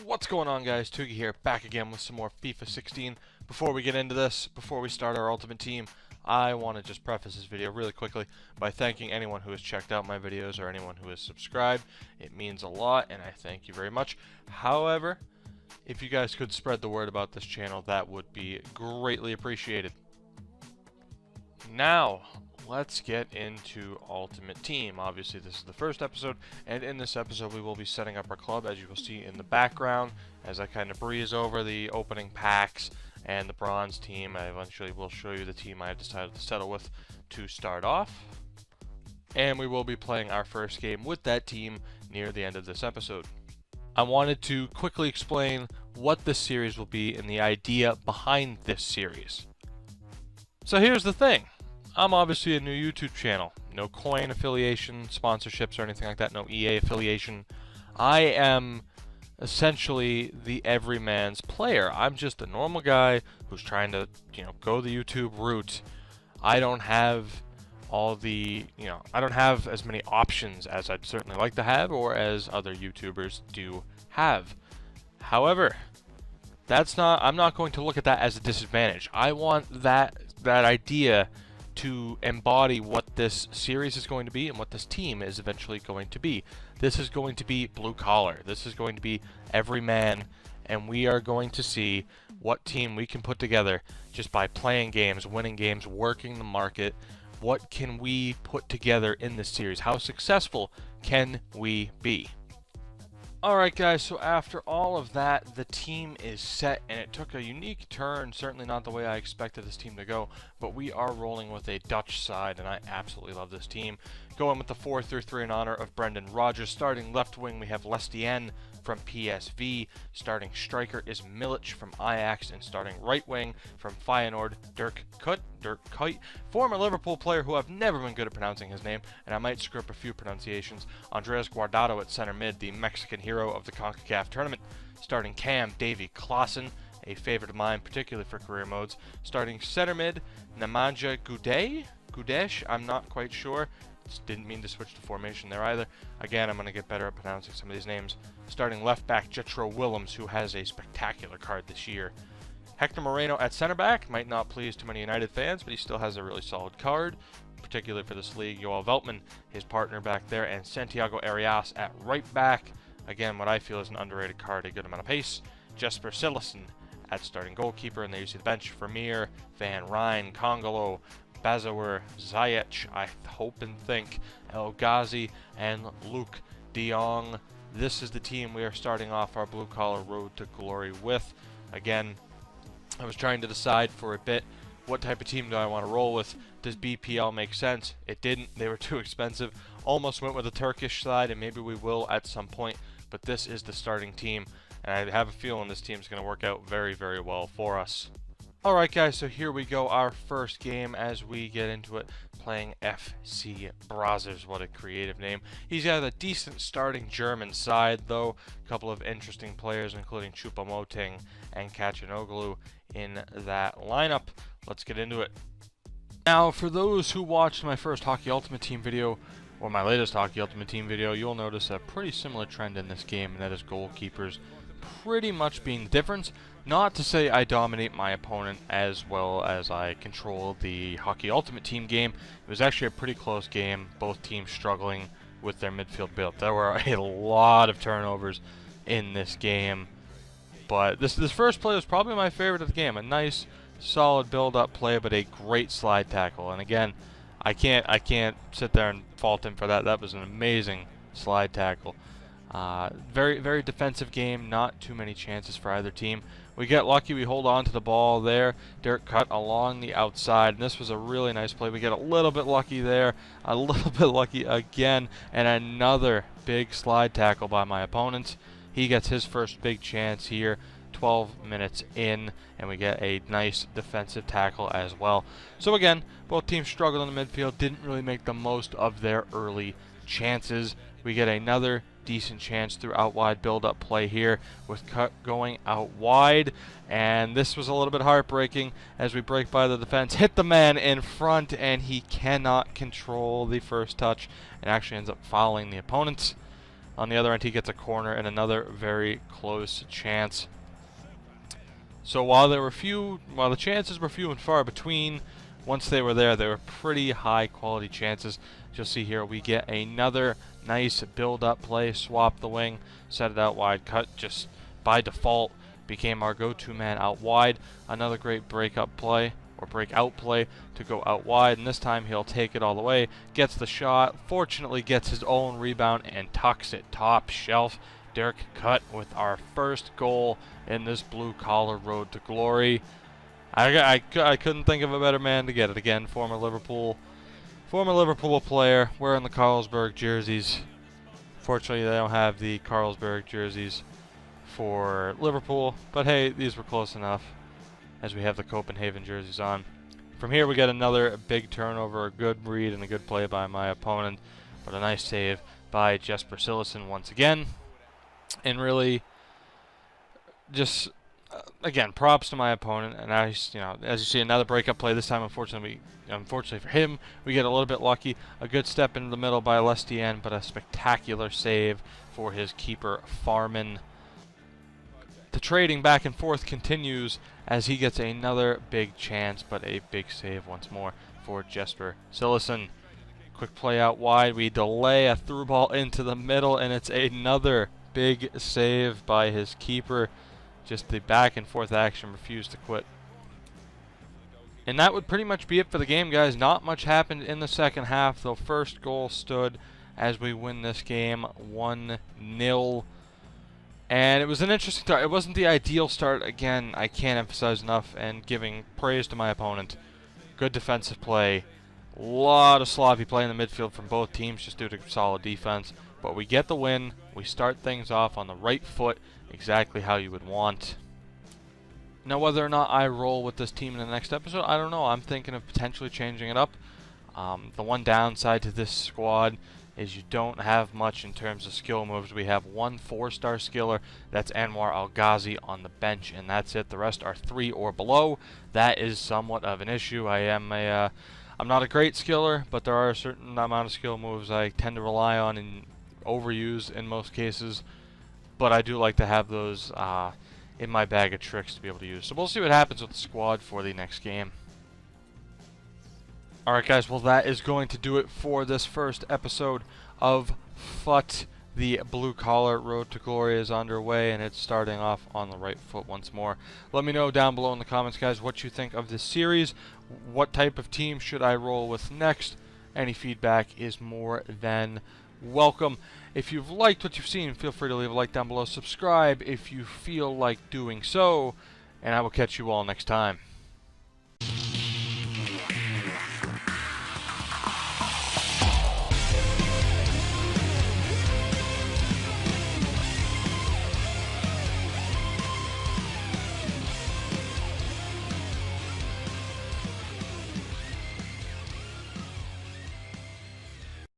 What's going on, guys? Tugi here, back again with some more FIFA 16. Before we get into this, before we start our ultimate team, I want to just preface this video really quickly by thanking anyone who has checked out my videos or anyone who has subscribed. It means a lot, and I thank you very much. However, if you guys could spread the word about this channel, that would be greatly appreciated. Now, let's get into Ultimate Team. Obviously, this is the first episode, and in this episode, we will be setting up our club, as you will see in the background, as I kind of breeze over the opening packs and the bronze team. I eventually will show you the team I have decided to settle with to start off, and we will be playing our first game with that team near the end of this episode. I wanted to quickly explain what this series will be and the idea behind this series. So here's the thing. I'm obviously a new YouTube channel. No coin affiliation, sponsorships, or anything like that. No EA affiliation. I am essentially the everyman's player. I'm just a normal guy who's trying to, go the YouTube route. I don't have all the, I don't have as many options as I'd certainly like to have, or as other YouTubers do have. However, I'm not going to look at that as a disadvantage. I want that idea to embody what this series is going to be and what this team is eventually going to be. This is going to be blue collar. This is going to be every man, and we are going to see what team we can put together just by playing games, winning games, working the market. What can we put together in this series? How successful can we be? Alright guys, so after all of that, the team is set, and it took a unique turn, certainly not the way I expected this team to go, but we are rolling with a Dutch side, and I absolutely love this team. Going with the 4-3-3 in honor of Brendan Rodgers. Starting left wing, we have Lestien from PSV. Starting striker is Milic from Ajax, and starting right wing from Feyenoord, Dirk Kuyt, former Liverpool player who I've never been good at pronouncing his name, and I might screw up a few pronunciations. Andres Guardado at center mid, the Mexican hero of the CONCACAF tournament. Starting cam, Davy Klaassen, a favorite of mine, particularly for career modes. Starting center mid, Nemanja Gudesh, I'm not quite sure. Didn't mean to switch to formation there either. Again, I'm going to get better at pronouncing some of these names. Starting left back, Jetro Willems, who has a spectacular card this year. Hector Moreno at center back, might not please too many United fans, but he still has a really solid card, particularly for this league. Joel Veltman, his partner back there, and Santiago Arias at right back. Again, what I feel is an underrated card, a good amount of pace. Jesper Cillessen at starting goalkeeper, and there you see the bench. Vermeer, Van Rijn, Congolo, Bazauer, Ziyech, I hope and think, El Ghazi, and Luke de Jong. This is the team we are starting off our blue-collar road to glory with. Again, I was trying to decide for a bit, what type of team do I want to roll with? Does BPL make sense? It didn't. They were too expensive. Almost went with a Turkish side, and maybe we will at some point, but this is the starting team, and I have a feeling this team is going to work out very, very well for us. Alright guys, so here we go, our first game as we get into it, playing FC Brazzers. What a creative name. He's got a decent starting German side, though. A couple of interesting players, including Choupo-Moting and Kacanoglu in that lineup. Let's get into it. Now, for those who watched my first Hockey Ultimate Team video, or my latest Hockey Ultimate Team video, you'll notice a pretty similar trend in this game, and that is goalkeepers pretty much being the difference. Not to say I dominate my opponent as well as I control the Hockey Ultimate Team game. It was actually a pretty close game, both teams struggling with their midfield build. There were a lot of turnovers in this game, but this first play was probably my favorite of the game. A nice, solid build-up play, but a great slide tackle. And again, I can't sit there and fault him for that. That was an amazing slide tackle. Very, very defensive game. Not too many chances for either team. We get lucky. We hold on to the ball there. Dirk cut along the outside, and this was a really nice play. We get a little bit lucky there, a little bit lucky again, and another big slide tackle by my opponent. He gets his first big chance here, 12 minutes in, and we get a nice defensive tackle as well. So again, both teams struggled in the midfield, didn't really make the most of their early chances. We get another decent chance through out wide build-up play here with cut going out wide, and this was a little bit heartbreaking as we break by the defense, hit the man in front, and he cannot control the first touch and actually ends up fouling the opponents. On the other end, he gets a corner and another very close chance. So while the chances were few and far between, once they were there, they were pretty high quality chances. As you'll see here, we get another nice build-up play, swap the wing, set it out wide, cut just by default became our go-to man out wide. Another great breakup play, or breakout play, to go out wide, and this time he'll take it all the way, gets the shot, fortunately gets his own rebound, and tucks it top shelf. Dirk Cut with our first goal in this blue-collar road to glory. I couldn't think of a better man to get it. Again, former Liverpool player wearing the Carlsberg jerseys. Fortunately, they don't have the Carlsberg jerseys for Liverpool, but hey, these were close enough, as we have the Copenhagen jerseys on. From here, we get another big turnover, a good read, and a good play by my opponent, but a nice save by Jesper Cillessen once again. And really, just again, props to my opponent. And as you see, another breakup play. This time, unfortunately for him, we get a little bit lucky. A good step into the middle by Lestien, but a spectacular save for his keeper, Farman. The trading back and forth continues as he gets another big chance, but a big save once more for Jesper Cillessen. Quick play out wide. We delay a through ball into the middle, and it's another big save by his keeper. Just the back and forth action refused to quit. And that would pretty much be it for the game, guys. Not much happened in the second half. The first goal stood as we win this game 1-0. And it was an interesting start. It wasn't the ideal start. Again, I can't emphasize enough, and giving praise to my opponent. Good defensive play. A lot of sloppy play in the midfield from both teams just due to solid defense. But we get the win. We start things off on the right foot, exactly how you would want. Now, whether or not I roll with this team in the next episode, I don't know. I'm thinking of potentially changing it up. The one downside to this squad is you don't have much in terms of skill moves. We have one 4-star skiller, that's Anwar Al-Ghazi, on the bench, and that's it. The rest are 3 or below. That is somewhat of an issue. I'm not a great skiller, but there are a certain amount of skill moves I tend to rely on and overuse in most cases. But I do like to have those in my bag of tricks to be able to use. So we'll see what happens with the squad for the next game. Alright guys, well that is going to do it for this first episode of FUT. The blue collar road to glory is underway, and it's starting off on the right foot once more. Let me know down below in the comments, guys, what you think of this series. What type of team should I roll with next? Any feedback is more than welcome. If you've liked what you've seen, feel free to leave a like down below. Subscribe if you feel like doing so, and I will catch you all next time.